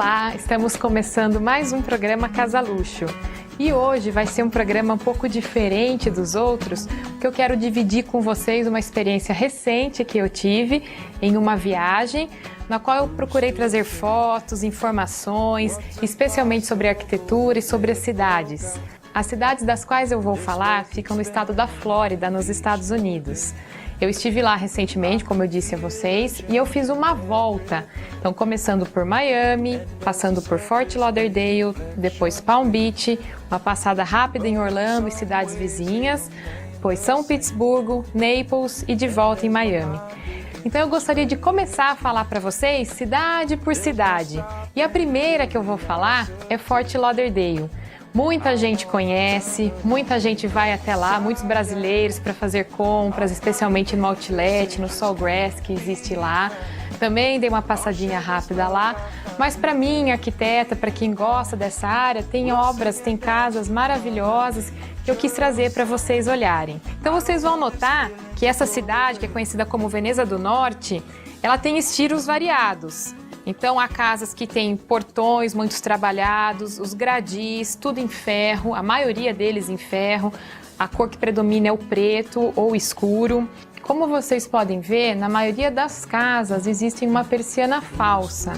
Olá, estamos começando mais um programa Casa Luxo. E hoje vai ser um programa um pouco diferente dos outros, porque eu quero dividir com vocês uma experiência recente que eu tive em uma viagem, na qual eu procurei trazer fotos, informações, especialmente sobre arquitetura e sobre as cidades. As cidades das quais eu vou falar ficam no estado da Flórida, nos Estados Unidos. Eu estive lá recentemente, como eu disse a vocês, e eu fiz uma volta. Então, começando por Miami, passando por Fort Lauderdale, depois Palm Beach, uma passada rápida em Orlando e cidades vizinhas, depois São Petersburgo, Naples e de volta em Miami. Então, eu gostaria de começar a falar para vocês cidade por cidade. E a primeira que eu vou falar é Fort Lauderdale. Muita gente conhece, muita gente vai até lá, muitos brasileiros para fazer compras, especialmente no Outlet, no Sawgrass que existe lá. Também dei uma passadinha rápida lá, mas para mim, arquiteta, para quem gosta dessa área, tem obras, tem casas maravilhosas que eu quis trazer para vocês olharem. Então vocês vão notar que essa cidade, que é conhecida como Veneza do Norte, ela tem estilos variados. Então, há casas que têm portões muito trabalhados, os gradis, tudo em ferro, a maioria deles em ferro. A cor que predomina é o preto ou escuro. Como vocês podem ver, na maioria das casas existe uma persiana falsa.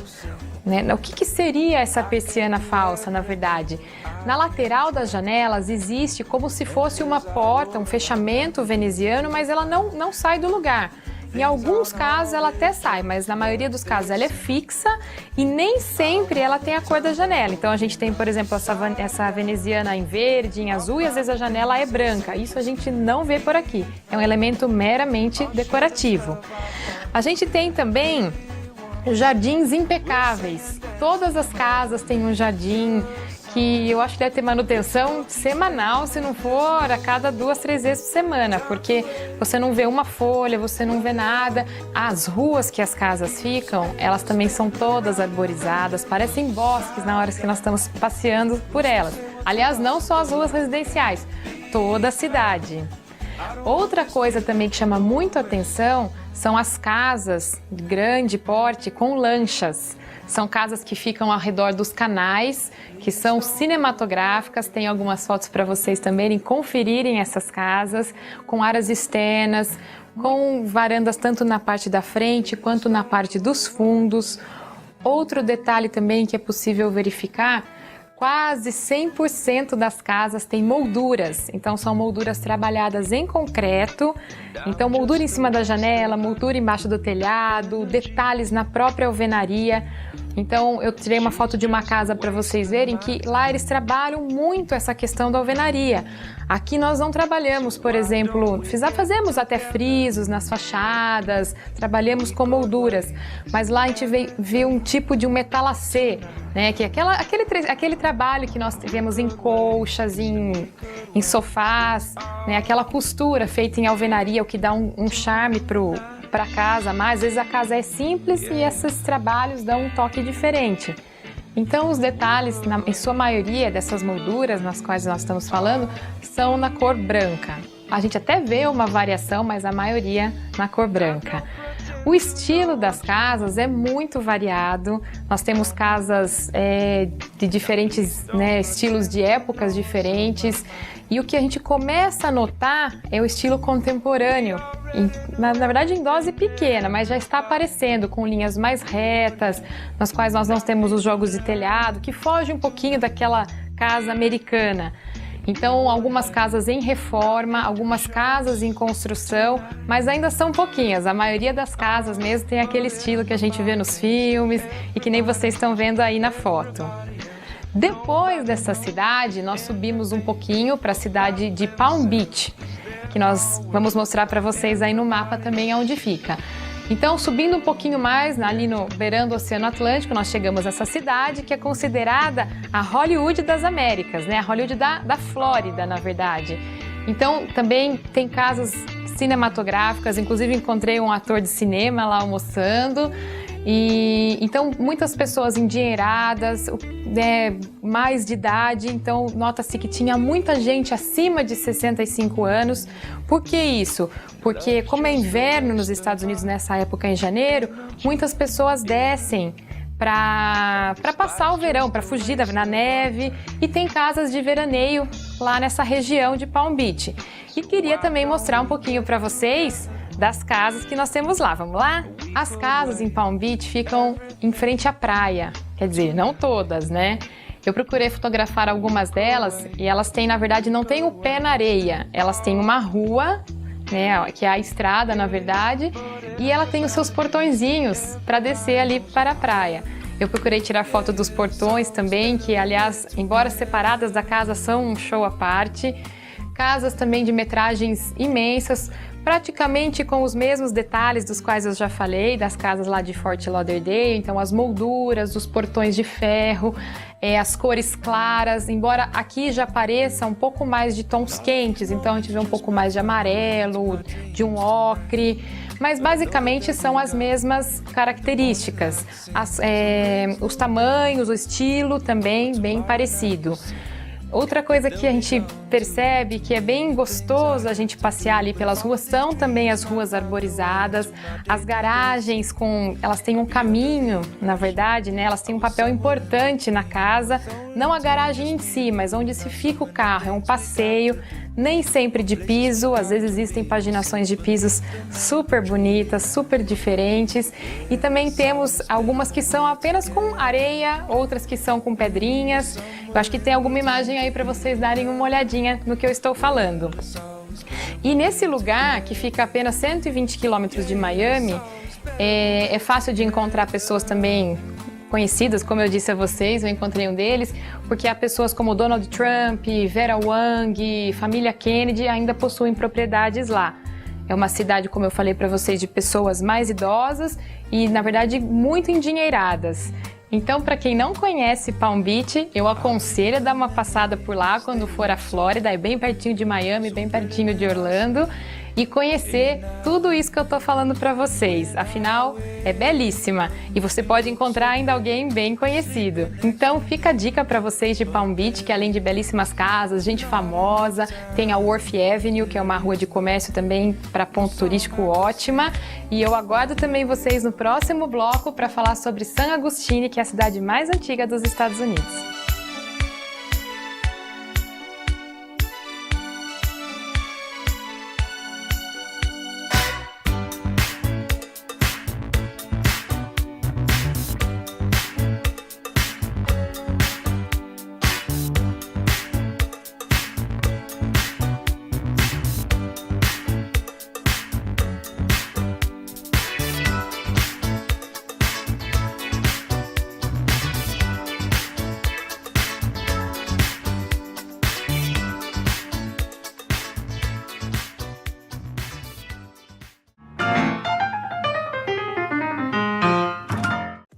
O que seria essa persiana falsa, na verdade? Na lateral das janelas existe como se fosse uma porta, um fechamento veneziano, mas ela não sai do lugar. Em alguns casos ela até sai, mas na maioria dos casos ela é fixa e nem sempre ela tem a cor da janela. Então a gente tem, por exemplo, essa veneziana em verde, em azul e às vezes a janela é branca. Isso a gente não vê por aqui. É um elemento meramente decorativo. A gente tem também jardins impecáveis. Todas as casas têm um jardim que eu acho que deve ter manutenção semanal, se não for a cada 2, 3 vezes por semana, porque você não vê uma folha, você não vê nada. As ruas que as casas ficam, elas também são todas arborizadas, parecem bosques na hora que nós estamos passeando por elas. Aliás, não só as ruas residenciais, toda a cidade. Outra coisa também que chama muito a atenção são as casas de grande porte com lanchas. São casas que ficam ao redor dos canais, que são cinematográficas. Tem algumas fotos para vocês também conferirem essas casas, com áreas externas, com varandas tanto na parte da frente quanto na parte dos fundos. Outro detalhe também que é possível verificar, quase 100% das casas têm molduras, então são molduras trabalhadas em concreto, então moldura em cima da janela, moldura embaixo do telhado, detalhes na própria alvenaria. Então eu tirei uma foto de uma casa para vocês verem que lá eles trabalham muito essa questão da alvenaria. Aqui nós não trabalhamos, por exemplo, fazemos até frisos nas fachadas, trabalhamos com molduras, mas lá a gente vê um tipo de um metalacê, né, que é aquele trabalho que nós tivemos em colchas, em sofás, né, aquela costura feita em alvenaria, o que dá um charme para casa, mas às vezes a casa é simples e esses trabalhos dão um toque diferente. Então os detalhes, em sua maioria dessas molduras nas quais nós estamos falando, são na cor branca. A gente até vê uma variação, mas a maioria na cor branca. O estilo das casas é muito variado, nós temos casas de diferentes estilos de épocas diferentes, e o que a gente começa a notar é o estilo contemporâneo, na verdade em dose pequena, mas já está aparecendo com linhas mais retas, nas quais nós não temos os jogos de telhado, que foge um pouquinho daquela casa americana. Então, algumas casas em reforma, algumas casas em construção, mas ainda são pouquinhas. A maioria das casas mesmo tem aquele estilo que a gente vê nos filmes e que nem vocês estão vendo aí na foto. Depois dessa cidade, nós subimos um pouquinho para a cidade de Palm Beach, que nós vamos mostrar para vocês aí no mapa também onde fica. Então, subindo um pouquinho mais, ali no beirando o Oceano Atlântico, nós chegamos a essa cidade que é considerada a Hollywood das Américas, né? A Hollywood da Flórida, na verdade. Então, também tem casas cinematográficas, inclusive encontrei um ator de cinema lá almoçando. E então muitas pessoas endinheiradas, mais de idade, então nota-se que tinha muita gente acima de 65 anos. Por que isso? Porque como é inverno nos Estados Unidos nessa época em janeiro, muitas pessoas descem para passar o verão, para fugir na neve, e tem casas de veraneio lá nessa região de Palm Beach. E queria também mostrar um pouquinho para vocês das casas que nós temos lá. Vamos lá? As casas em Palm Beach ficam em frente à praia, quer dizer, não todas, né? Eu procurei fotografar algumas delas e elas têm, na verdade, não têm o pé na areia, elas têm uma rua, né, que é a estrada, na verdade, e ela tem os seus portõezinhos para descer ali para a praia. Eu procurei tirar foto dos portões também, que, aliás, embora separadas da casa, são um show à parte. Casas também de metragens imensas, praticamente com os mesmos detalhes dos quais eu já falei, das casas lá de Fort Lauderdale, então as molduras, os portões de ferro, as cores claras, embora aqui já pareça um pouco mais de tons quentes, então a gente vê um pouco mais de amarelo, de um ocre, mas basicamente são as mesmas características, os tamanhos, o estilo também bem parecido. Outra coisa que a gente percebe que é bem gostoso a gente passear ali pelas ruas são também as ruas arborizadas, as garagens elas têm um caminho, na verdade, né? Elas têm um papel importante na casa, não a garagem em si, mas onde se fica o carro, é um passeio, nem sempre de piso, às vezes existem paginações de pisos super bonitas, super diferentes, e também temos algumas que são apenas com areia, outras que são com pedrinhas. Eu acho que tem alguma imagem aí para vocês darem uma olhadinha no que eu estou falando. E nesse lugar, que fica a apenas 120 quilômetros de Miami, é fácil de encontrar pessoas também conhecidas, como eu disse a vocês, eu encontrei um deles, porque há pessoas como Donald Trump, Vera Wang, família Kennedy ainda possuem propriedades lá. É uma cidade, como eu falei para vocês, de pessoas mais idosas e, na verdade, muito endinheiradas. Então, para quem não conhece Palm Beach, eu aconselho a dar uma passada por lá quando for à Flórida, é bem pertinho de Miami, bem pertinho de Orlando, e conhecer tudo isso que eu tô falando para vocês. Afinal, é belíssima e você pode encontrar ainda alguém bem conhecido. Então, fica a dica para vocês de Palm Beach, que além de belíssimas casas, gente famosa, tem a Wharf Avenue, que é uma rua de comércio também para ponto turístico ótima. E eu aguardo também vocês no próximo bloco para falar sobre San Agustín, que é a cidade mais antiga dos Estados Unidos.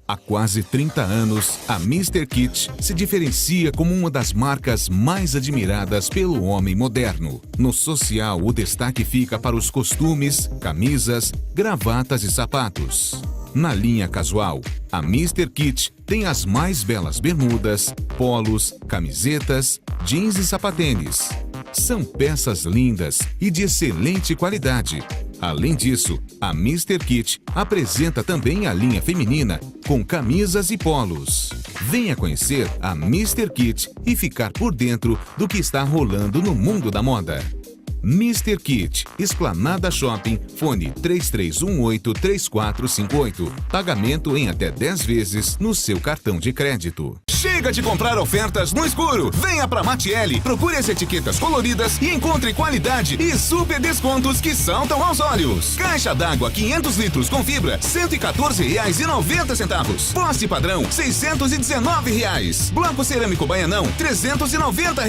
Há quase 30 anos, a Mr. Kit se diferencia como uma das marcas mais admiradas pelo homem moderno. No social, o destaque fica para os costumes, camisas, gravatas e sapatos. Na linha casual, a Mr. Kit tem as mais belas bermudas, polos, camisetas, jeans e sapatênis. São peças lindas e de excelente qualidade. Além disso, a Mr. Kit apresenta também a linha feminina com camisas e polos. Venha conhecer a Mr. Kit e ficar por dentro do que está rolando no mundo da moda. Mr. Kit, Esplanada Shopping, fone 3318-3458. Pagamento em até 10 vezes no seu cartão de crédito. Chega de comprar ofertas no escuro. Venha pra Matielli, procure as etiquetas coloridas e encontre qualidade e super descontos que saltam aos olhos. Caixa d'água 500 litros com fibra, R$ 114,90. Poste padrão, R$ 619. Bloco cerâmico baianão, R$ 390.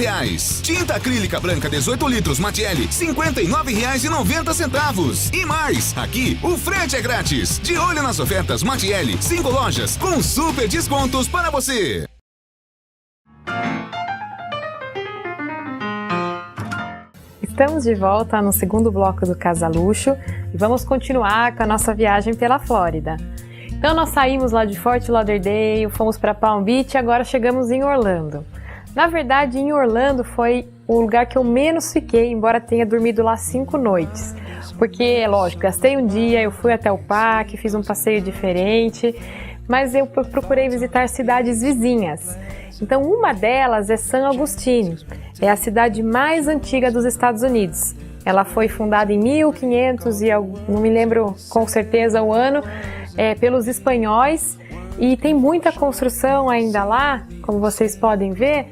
Tinta acrílica branca 18 litros Matielli, R$ 59,90. E mais, aqui o frete é grátis. De olho nas ofertas Matielli, 5 lojas com super descontos para você. Estamos de volta no segundo bloco do Casa Luxo e vamos continuar com a nossa viagem pela Flórida. Então nós saímos lá de Fort Lauderdale, fomos para Palm Beach e agora chegamos em Orlando. Na verdade, em Orlando foi o lugar que eu menos fiquei, embora tenha dormido lá 5 noites. Porque, lógico, gastei um dia, eu fui até o parque, fiz um passeio diferente, mas eu procurei visitar cidades vizinhas. Então, uma delas é San Agustín, é a cidade mais antiga dos Estados Unidos. Ela foi fundada em 1500 e eu não me lembro com certeza o ano, pelos espanhóis, e tem muita construção ainda lá, como vocês podem ver,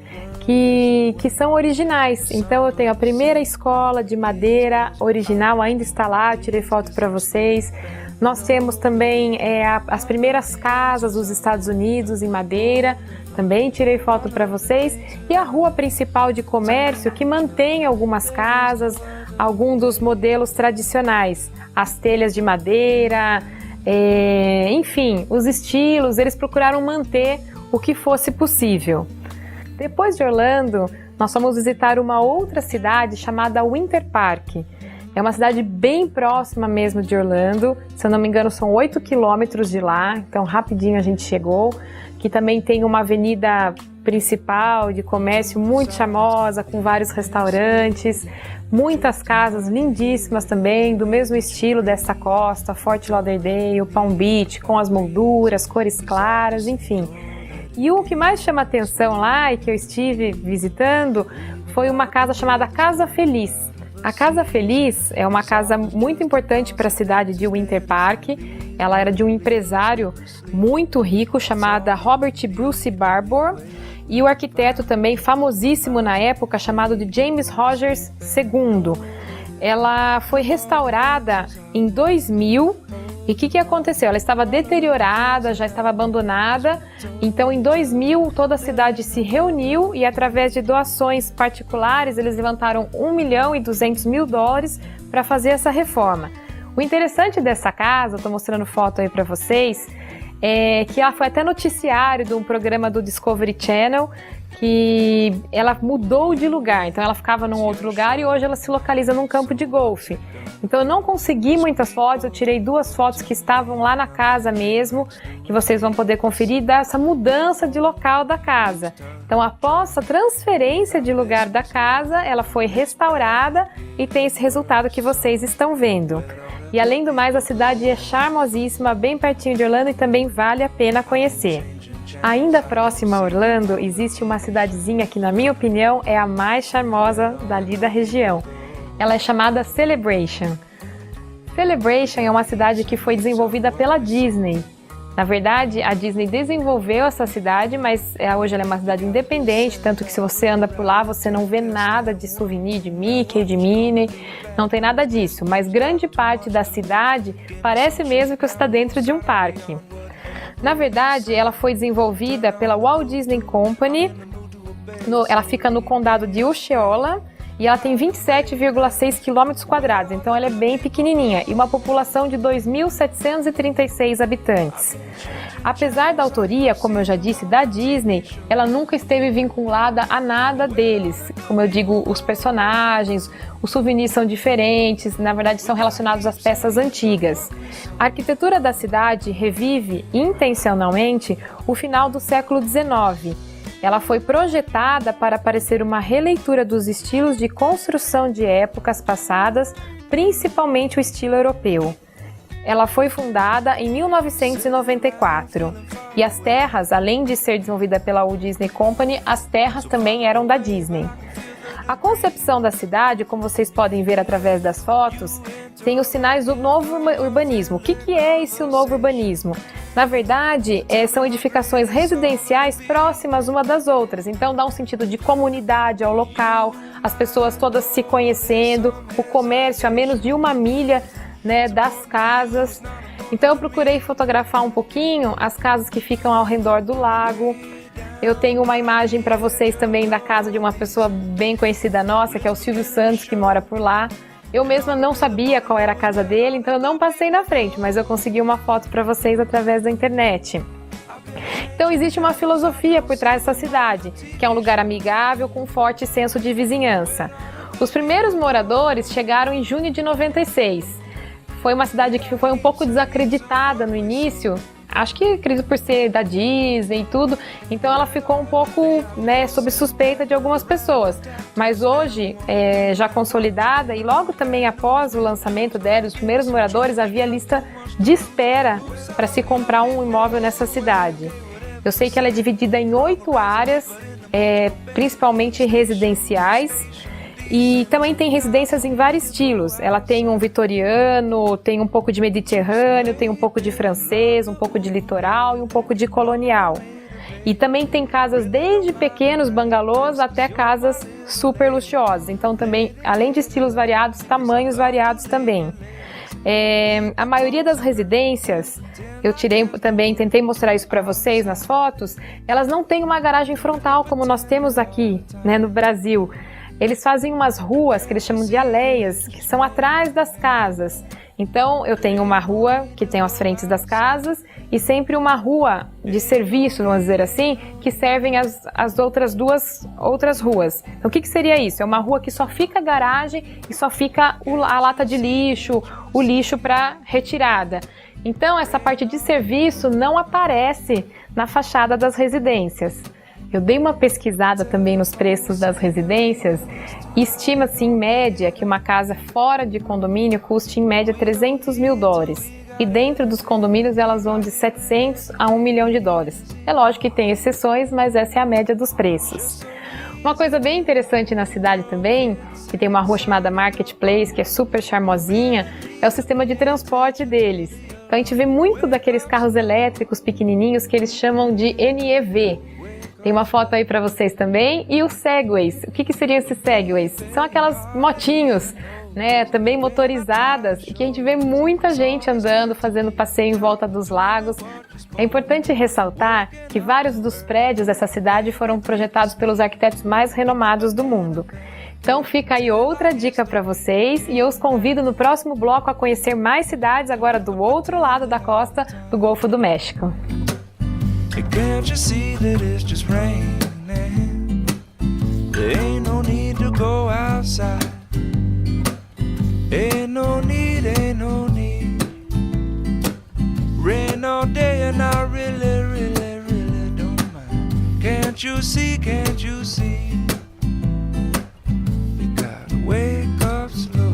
que são originais. Então eu tenho a primeira escola de madeira original, ainda está lá, tirei foto para vocês. Nós temos também as primeiras casas dos Estados Unidos em madeira, também tirei foto para vocês. E a rua principal de comércio que mantém algumas casas, alguns dos modelos tradicionais, as telhas de madeira, enfim, os estilos, eles procuraram manter o que fosse possível. Depois de Orlando, nós fomos visitar uma outra cidade chamada Winter Park. É uma cidade bem próxima mesmo de Orlando, se eu não me engano são 8 quilômetros de lá, então rapidinho a gente chegou. Que também tem uma avenida principal de comércio muito charmosa, com vários restaurantes, muitas casas lindíssimas também, do mesmo estilo dessa costa, Fort Lauderdale, Palm Beach, com as molduras, cores claras, enfim. E o que mais chama atenção lá e que eu estive visitando foi uma casa chamada Casa Feliz. A Casa Feliz é uma casa muito importante para a cidade de Winter Park. Ela era de um empresário muito rico chamado Robert Bruce Barbour e o arquiteto também famosíssimo na época chamado de James Rogers II. Ela foi restaurada em 2000 e o que aconteceu? Ela estava deteriorada, já estava abandonada, então em 2000 toda a cidade se reuniu e através de doações particulares eles levantaram $1.200.000 para fazer essa reforma. O interessante dessa casa, eu estou mostrando foto aí para vocês, é que ela foi até noticiário de um programa do Discovery Channel, que ela mudou de lugar, então ela ficava num outro lugar e hoje ela se localiza num campo de golfe. Então eu não consegui muitas fotos, eu tirei 2 fotos que estavam lá na casa mesmo, que vocês vão poder conferir dessa mudança de local da casa. Então após a transferência de lugar da casa, ela foi restaurada e tem esse resultado que vocês estão vendo. E além do mais, a cidade é charmosíssima, bem pertinho de Orlando e também vale a pena conhecer. Ainda próxima a Orlando, existe uma cidadezinha que, na minha opinião, é a mais charmosa dali da região. Ela é chamada Celebration. Celebration é uma cidade que foi desenvolvida pela Disney. Na verdade, a Disney desenvolveu essa cidade, mas hoje ela é uma cidade independente, tanto que se você anda por lá, você não vê nada de souvenir de Mickey, de Minnie, não tem nada disso. Mas grande parte da cidade parece mesmo que você está dentro de um parque. Na verdade, ela foi desenvolvida pela Walt Disney Company, ela fica no condado de Osceola e ela tem 27,6 km², então ela é bem pequenininha e uma população de 2.736 habitantes. Apesar da autoria, como eu já disse, da Disney, ela nunca esteve vinculada a nada deles. Como eu digo, os personagens, os souvenirs são diferentes, na verdade são relacionados às peças antigas. A arquitetura da cidade revive intencionalmente o final do século XIX. Ela foi projetada para parecer uma releitura dos estilos de construção de épocas passadas, principalmente o estilo europeu. Ela foi fundada em 1994 e as terras, além de ser desenvolvida pela Walt Disney Company, as terras também eram da Disney. A concepção da cidade, como vocês podem ver através das fotos, tem os sinais do novo urbanismo. O que é esse novo urbanismo? Na verdade, são edificações residenciais próximas uma das outras, então dá um sentido de comunidade ao local, as pessoas todas se conhecendo, o comércio a menos de 1 milha, né, das casas. Então eu procurei fotografar um pouquinho as casas que ficam ao redor do lago. Eu tenho uma imagem para vocês também da casa de uma pessoa bem conhecida nossa, que é o Silvio Santos, que mora por lá. Eu mesma não sabia qual era a casa dele, então eu não passei na frente, mas eu consegui uma foto para vocês através da internet. Então existe uma filosofia por trás dessa cidade, que é um lugar amigável com um forte senso de vizinhança. Os primeiros moradores chegaram em junho de 96. Foi uma cidade que foi um pouco desacreditada no início, acho que acredito por ser da Disney e tudo, então ela ficou um pouco, né, sob suspeita de algumas pessoas. Mas hoje, já consolidada e logo também após o lançamento dela, os primeiros moradores, havia lista de espera para se comprar um imóvel nessa cidade. Eu sei que ela é dividida em 8 áreas, principalmente residenciais, e também tem residências em vários estilos. Ela tem um vitoriano, tem um pouco de mediterrâneo, tem um pouco de francês, um pouco de litoral e um pouco de colonial. E também tem casas desde pequenos bangalôs até casas super luxuosas. Então também, além de estilos variados, tamanhos variados também. A maioria das residências, eu tentei mostrar isso para vocês nas fotos, elas não têm uma garagem frontal como nós temos aqui, né, no Brasil. Eles fazem umas ruas que eles chamam de aleias, que são atrás das casas. Então eu tenho uma rua que tem as frentes das casas e sempre uma rua de serviço, vamos dizer assim, que servem as outras ruas. Então o que seria isso? É uma rua que só fica a garagem e só fica a lata de lixo, o lixo para retirada. Então essa parte de serviço não aparece na fachada das residências. Eu dei uma pesquisada também nos preços das residências e estima-se em média que uma casa fora de condomínio custe em média $300 mil. E dentro dos condomínios elas vão de $700 a $1 milhão. É lógico que tem exceções, mas essa é a média dos preços. Uma coisa bem interessante na cidade também, que tem uma rua chamada Marketplace, que é super charmosinha, é o sistema de transporte deles. Então a gente vê muito daqueles carros elétricos pequenininhos que eles chamam de NEV. Tem uma foto aí para vocês também. E os Segways. O que seriam esses Segways? São aquelas motinhos, né, também motorizadas, e que a gente vê muita gente andando, fazendo passeio em volta dos lagos. É importante ressaltar que vários dos prédios dessa cidade foram projetados pelos arquitetos mais renomados do mundo. Então fica aí outra dica para vocês e eu os convido no próximo bloco a conhecer mais cidades agora do outro lado da costa do Golfo do México. Can't you see that it's just raining? There ain't no need to go outside. Ain't no need, ain't no need. Rain all day and I really, really, really don't mind. Can't you see, can't you see? You gotta wake up slow.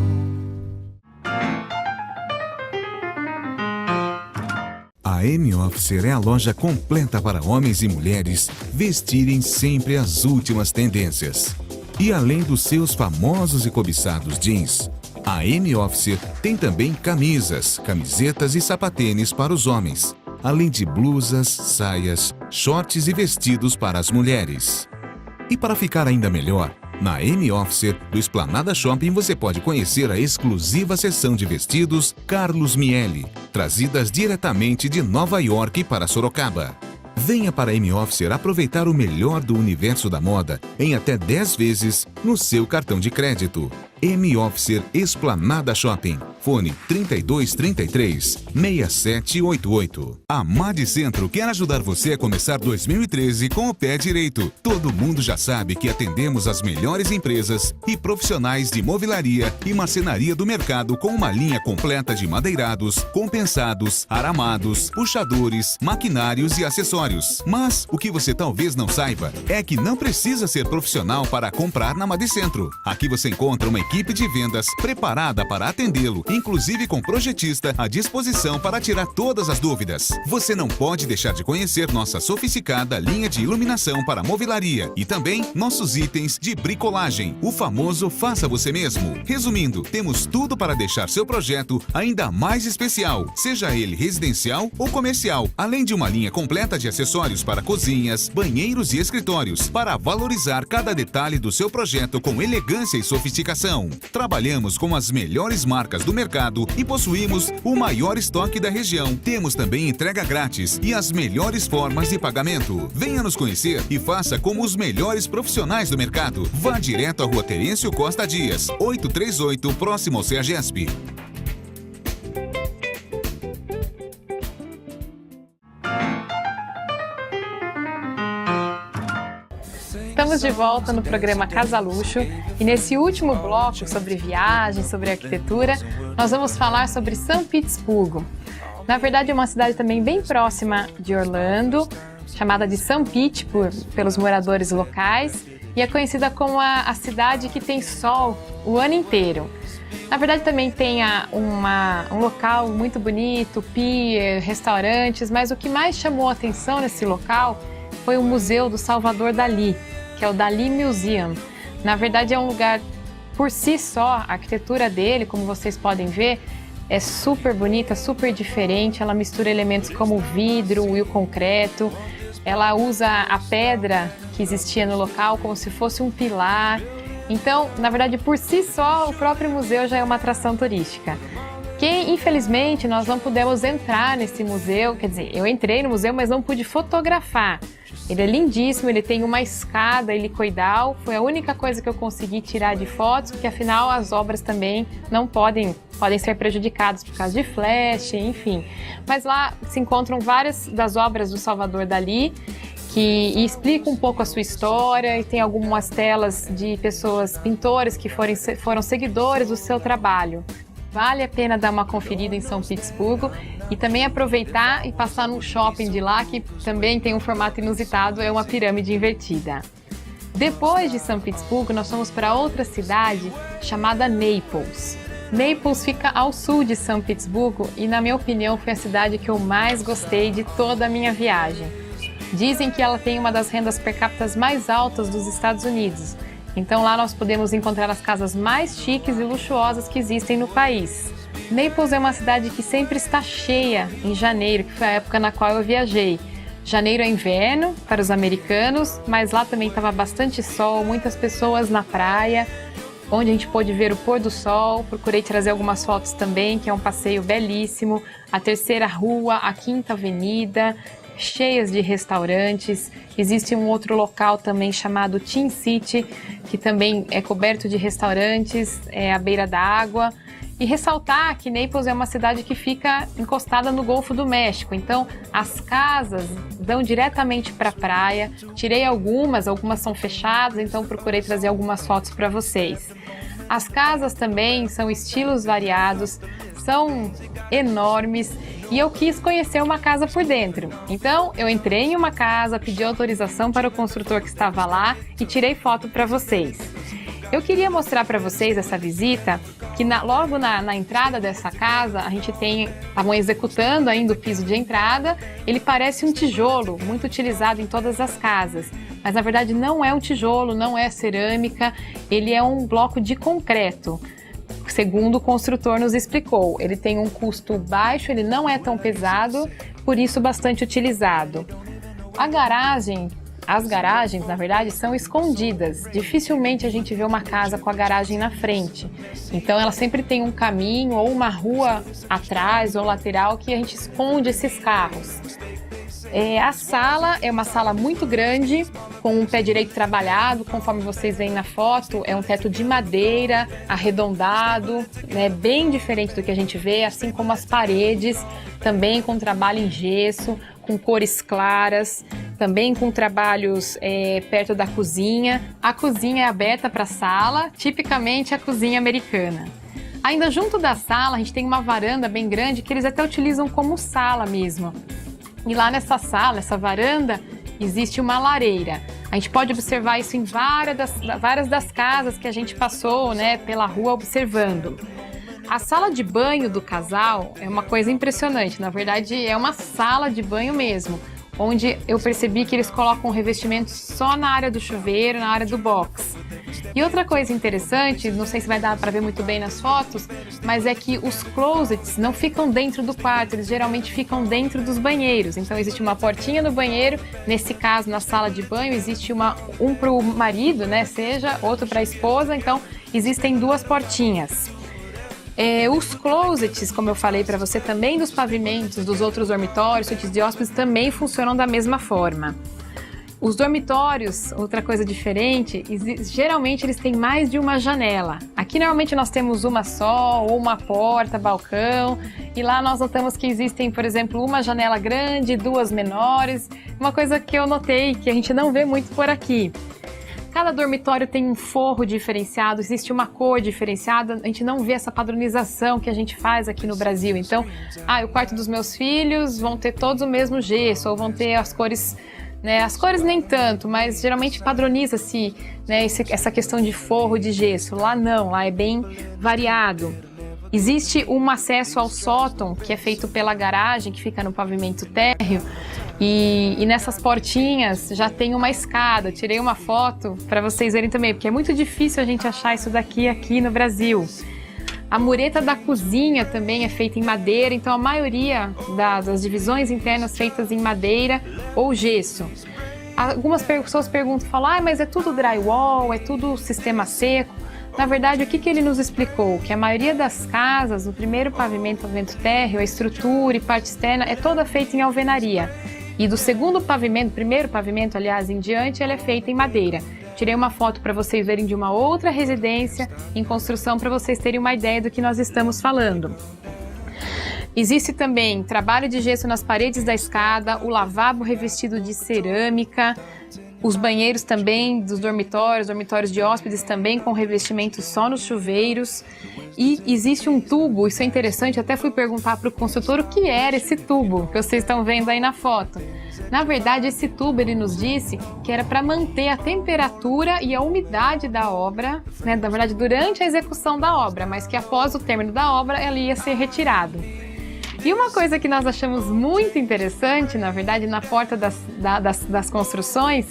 A M-Officer é a loja completa para homens e mulheres vestirem sempre as últimas tendências. E além dos seus famosos e cobiçados jeans, a M-Officer tem também camisas, camisetas e sapatênis para os homens, além de blusas, saias, shorts e vestidos para as mulheres. E para ficar ainda melhor, na M-Officer do Esplanada Shopping você pode conhecer a exclusiva seção de vestidos Carlos Miele, trazidas diretamente de Nova York para Sorocaba. Venha para a M-Officer aproveitar o melhor do universo da moda em até 10 vezes no seu cartão de crédito. M-Officer Esplanada Shopping. Fone 3233-6788. A Mad Centro quer ajudar você a começar 2013 com o pé direito. Todo mundo já sabe que atendemos as melhores empresas e profissionais de movelaria e marcenaria do mercado com uma linha completa de madeirados, compensados, aramados, puxadores, maquinários e acessórios. Mas o que você talvez não saiba é que não precisa ser profissional para comprar na Mad Centro. Aqui você encontra uma equipe de vendas preparada para atendê-lo, inclusive com projetista à disposição para tirar todas as dúvidas. Você não pode deixar de conhecer nossa sofisticada linha de iluminação para movelaria e também nossos itens de bricolagem, o famoso faça você mesmo. Resumindo, temos tudo para deixar seu projeto ainda mais especial, seja ele residencial ou comercial, além de uma linha completa de acessórios para cozinhas, banheiros e escritórios, para valorizar cada detalhe do seu projeto com elegância e sofisticação. Trabalhamos com as melhores marcas do mercado e possuímos o maior estoque da região. Temos também entrega grátis e as melhores formas de pagamento. Venha nos conhecer e faça como os melhores profissionais do mercado. Vá direto à Rua Terêncio Costa Dias, 838, próximo ao CEAGESP. Estamos de volta no programa Casa Luxo e nesse último bloco sobre viagem, sobre arquitetura, nós vamos falar sobre São Petersburgo. Na verdade, é uma cidade também bem próxima de Orlando, chamada de St. Pete pelos moradores locais, e é conhecida como a cidade que tem sol o ano inteiro. Na verdade, também tem um local muito bonito, pier, restaurantes, mas o que mais chamou a atenção nesse local foi o Museu do Salvador Dalí, que é o Dalí Museum. Na verdade, é um lugar por si só, a arquitetura dele, como vocês podem ver, é super bonita, super diferente. Ela mistura elementos como o vidro e o concreto. Ela usa a pedra que existia no local como se fosse um pilar. Então, na verdade, por si só, o próprio museu já é uma atração turística. Infelizmente, nós não pudemos entrar nesse museu, quer dizer, eu entrei no museu, mas não pude fotografar. Ele é lindíssimo, ele tem uma escada helicoidal, foi a única coisa que eu consegui tirar de fotos, porque afinal as obras também não podem ser prejudicadas por causa de flash, enfim. Mas lá se encontram várias das obras do Salvador Dalí, que explica um pouco a sua história, e tem algumas telas de pessoas, pintores que foram seguidores do seu trabalho. Vale a pena dar uma conferida em São Petersburgo e também aproveitar e passar no shopping de lá, que também tem um formato inusitado, é uma pirâmide invertida. Depois de São Petersburgo, nós fomos para outra cidade chamada Naples. Naples fica ao sul de São Petersburgo e, na minha opinião, foi a cidade que eu mais gostei de toda a minha viagem. Dizem que ela tem uma das rendas per capita mais altas dos Estados Unidos. Então lá nós podemos encontrar as casas mais chiques e luxuosas que existem no país. Naples é uma cidade que sempre está cheia em janeiro, que foi a época na qual eu viajei. Janeiro é inverno para os americanos, mas lá também estava bastante sol, muitas pessoas na praia, onde a gente pôde ver o pôr do sol. Procurei trazer algumas fotos também, que é um passeio belíssimo. A Terceira Rua, a Quinta Avenida, cheias de restaurantes. Existe um outro local também chamado Tin City, que também é coberto de restaurantes, à beira da água. E ressaltar que Naples é uma cidade que fica encostada no Golfo do México, então as casas dão diretamente para a praia. Tirei algumas são fechadas, então procurei trazer algumas fotos para vocês. As casas também são estilos variados, são enormes, e eu quis conhecer uma casa por dentro. Então eu entrei em uma casa, pedi autorização para o construtor que estava lá e tirei foto para vocês. Eu queria mostrar para vocês essa visita, que logo na entrada dessa casa, a gente estavam executando ainda o piso de entrada. Ele parece um tijolo, muito utilizado em todas as casas, mas na verdade não é um tijolo, não é cerâmica, ele é um bloco de concreto. Segundo o construtor nos explicou, ele tem um custo baixo, ele não é tão pesado, por isso bastante utilizado. As garagens, na verdade, são escondidas. Dificilmente a gente vê uma casa com a garagem na frente. Então ela sempre tem um caminho ou uma rua atrás ou lateral que a gente esconde esses carros. A sala é uma sala muito grande, com um pé direito trabalhado, conforme vocês veem na foto. É um teto de madeira, arredondado, né, bem diferente do que a gente vê, assim como as paredes, também com trabalho em gesso, com cores claras, também com trabalhos perto da cozinha. A cozinha é aberta para a sala, tipicamente a cozinha americana. Ainda junto da sala, a gente tem uma varanda bem grande que eles até utilizam como sala mesmo. E lá nessa sala, essa varanda, existe uma lareira. A gente pode observar isso em várias das casas que a gente passou, né, pela rua observando. A sala de banho do casal é uma coisa impressionante. Na verdade, é uma sala de banho mesmo, onde eu percebi que eles colocam revestimento só na área do chuveiro, na área do box. E outra coisa interessante, não sei se vai dar para ver muito bem nas fotos, mas é que os closets não ficam dentro do quarto, eles geralmente ficam dentro dos banheiros. Então existe uma portinha no banheiro, nesse caso na sala de banho existe um para o marido, né, outro para a esposa, então existem duas portinhas. Os closets, como eu falei para você, também dos pavimentos dos outros dormitórios, suítes de hóspedes, também funcionam da mesma forma. Os dormitórios, outra coisa diferente, geralmente eles têm mais de uma janela. Aqui normalmente nós temos uma só, ou uma porta, balcão, e lá nós notamos que existem, por exemplo, uma janela grande, duas menores, uma coisa que eu notei que a gente não vê muito por aqui. Cada dormitório tem um forro diferenciado, existe uma cor diferenciada, a gente não vê essa padronização que a gente faz aqui no Brasil. Então, o quarto dos meus filhos vão ter todos o mesmo gesso, ou vão ter as cores, né, as cores nem tanto, mas geralmente padroniza-se, né, essa questão de forro de gesso. Lá não, lá é bem variado. Existe um acesso ao sótão, que é feito pela garagem, que fica no pavimento térreo, e nessas portinhas já tem uma escada. Eu tirei uma foto para vocês verem também, porque é muito difícil a gente achar isso daqui aqui no Brasil. A mureta da cozinha também é feita em madeira, então a maioria das divisões internas feitas em madeira ou gesso. Algumas pessoas perguntam, falam, mas é tudo drywall, é tudo sistema seco. Na verdade, o que ele nos explicou? Que a maioria das casas, o primeiro pavimento térreo, a estrutura e parte externa é toda feita em alvenaria. E do segundo pavimento, primeiro pavimento, aliás, em diante, ela é feita em madeira. Tirei uma foto para vocês verem de uma outra residência em construção, para vocês terem uma ideia do que nós estamos falando. Existe também trabalho de gesso nas paredes da escada, o lavabo revestido de cerâmica, os banheiros também dos dormitórios de hóspedes também com revestimento só nos chuveiros. E existe um tubo, isso é interessante, até fui perguntar para o consultor o que era esse tubo que vocês estão vendo aí na foto. Na verdade, esse tubo, ele nos disse que era para manter a temperatura e a umidade da obra, né, na verdade durante a execução da obra, mas que após o término da obra ele ia ser retirado. E uma coisa que nós achamos muito interessante, na verdade, na porta das construções,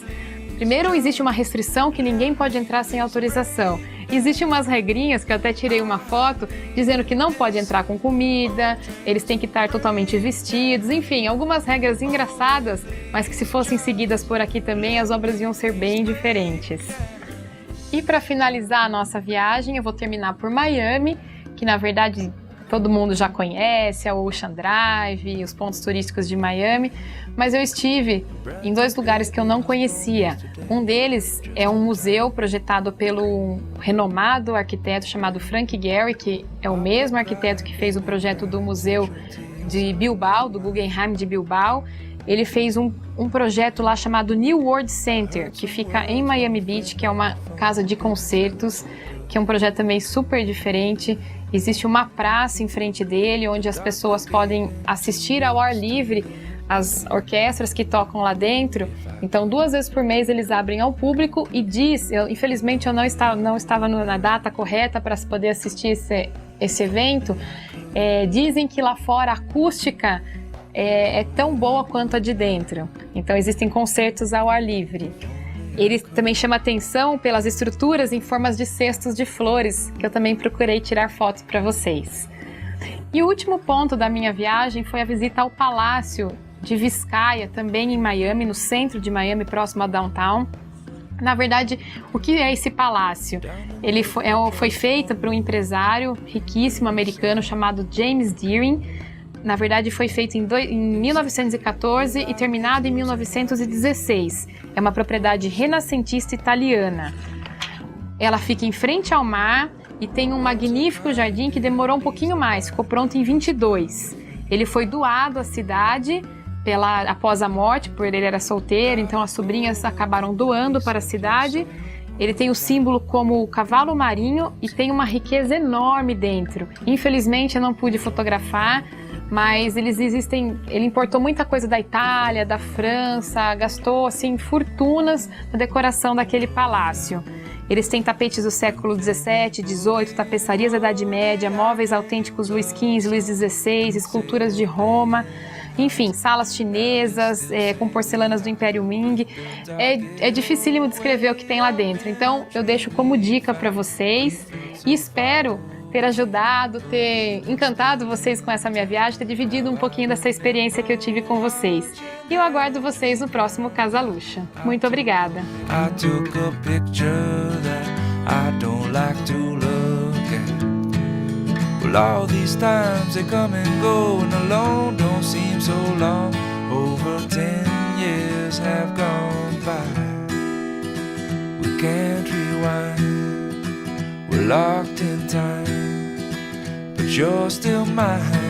primeiro existe uma restrição que ninguém pode entrar sem autorização. Existem umas regrinhas, que eu até tirei uma foto, dizendo que não pode entrar com comida, eles têm que estar totalmente vestidos, enfim, algumas regras engraçadas, mas que se fossem seguidas por aqui também, as obras iam ser bem diferentes. E para finalizar a nossa viagem, eu vou terminar por Miami, que na verdade todo mundo já conhece, a Ocean Drive, os pontos turísticos de Miami, mas eu estive em 2 lugares que eu não conhecia. Um deles é um museu projetado pelo renomado arquiteto chamado Frank Gehry, que é o mesmo arquiteto que fez o projeto do museu de Bilbao, do Guggenheim de Bilbao. Ele fez um projeto lá chamado New World Center, que fica em Miami Beach, que é uma casa de concertos, que é um projeto também super diferente. Existe uma praça em frente dele, onde as pessoas podem assistir ao ar livre as orquestras que tocam lá dentro. Então, 2 vezes por mês eles abrem ao público e infelizmente eu não estava na data correta para poder assistir esse evento. Dizem que lá fora a acústica é tão boa quanto a de dentro. Então, existem concertos ao ar livre. Ele também chama atenção pelas estruturas em formas de cestos de flores, que eu também procurei tirar fotos para vocês. E o último ponto da minha viagem foi a visita ao Palácio de Vizcaya, também em Miami, no centro de Miami, próximo a Downtown. Na verdade, o que é esse palácio? Ele foi feito por um empresário riquíssimo americano chamado James Deering. Na verdade, foi feito em 1914 e terminado em 1916. É uma propriedade renascentista italiana. Ela fica em frente ao mar e tem um magnífico jardim que demorou um pouquinho mais, ficou pronto em 22. Ele foi doado à cidade após a morte, porque ele era solteiro, então as sobrinhas acabaram doando para a cidade. Ele tem o símbolo como o cavalo marinho e tem uma riqueza enorme dentro. Infelizmente, eu não pude fotografar, mas ele importou muita coisa da Itália, da França, gastou assim fortunas na decoração daquele palácio. Eles têm tapetes do século 17, 18, tapeçarias da Idade Média, móveis autênticos Luís XV, Luís XVI, esculturas de Roma, enfim, salas chinesas com porcelanas do Império Ming. É dificílimo descrever o que tem lá dentro, então eu deixo como dica para vocês e espero ter ajudado, ter encantado vocês com essa minha viagem, ter dividido um pouquinho dessa experiência que eu tive com vocês. E eu aguardo vocês no próximo Casa Luxo. Muito obrigada! I took a picture that I don't like to look at. Well, all these times they come and go, and alone don't seem so long. Over 10 years have gone by. We can't rewind. We're locked in time, but you're still mine.